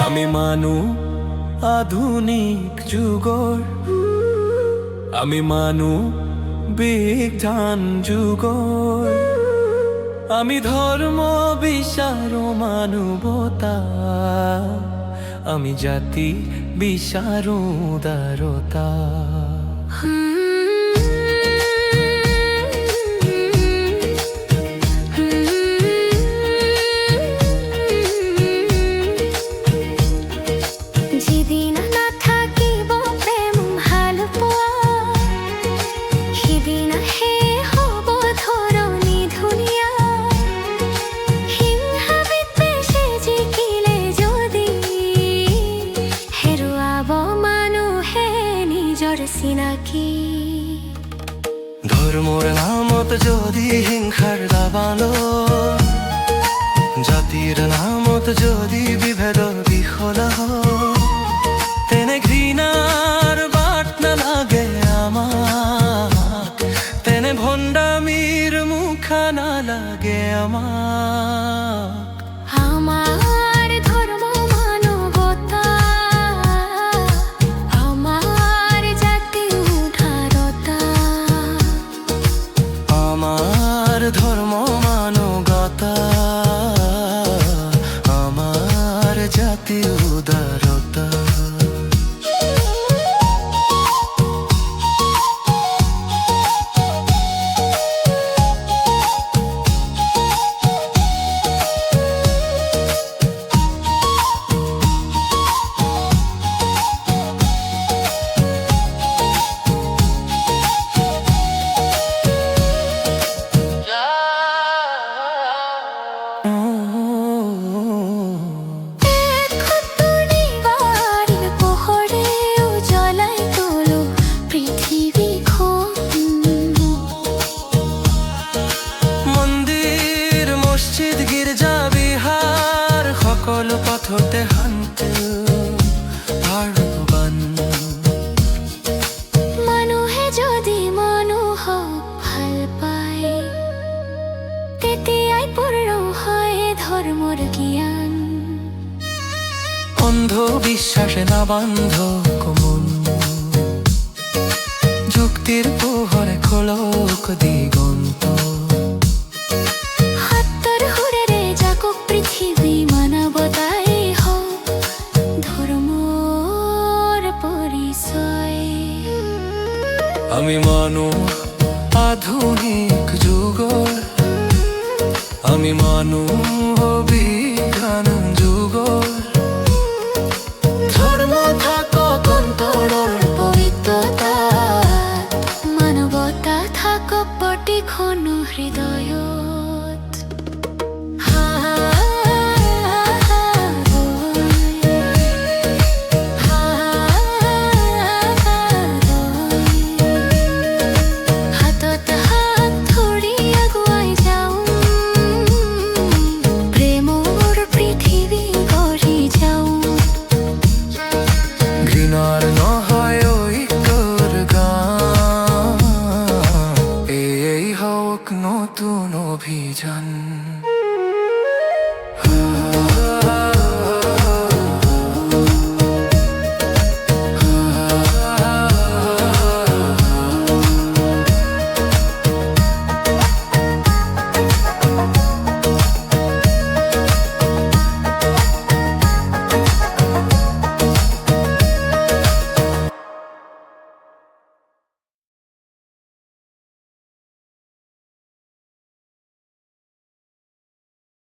আমি মানু আধুনিক যুগৰ, আমি মানু বিজ্ঞান যুগৰ, আমি ধৰ্ম বিচাৰো মানৱতা, আমি জাতি বিচাৰো উদাৰতা। ধৰ্মৰ নামত যদি হিংসাৰ দাবালো, জাতিৰ নামত যদি বিভেদ বিখলা, তেনে ঘৃণাৰ বাট নালাগে আমাক, তেনে ভণ্ডামীৰ মুখা নালাগে আমাক। ধর্ম মানবতা, আমার জাতি উদারতা। সকলো পথতে শান্তি ভাৰবান, মানুহে যদি মানুহক ভাল পায়, তেতিয়াই পূৰ্ণ হয় ধৰ্মৰ জ্ঞান। অন্ধবিশ্বাসে নাবান্ধ মন, যুক্তিৰ পোহৰে খোলক দিগন্ত। আমি মানু আধুনিক যুগৰ, আমি মানু বিজ্ঞান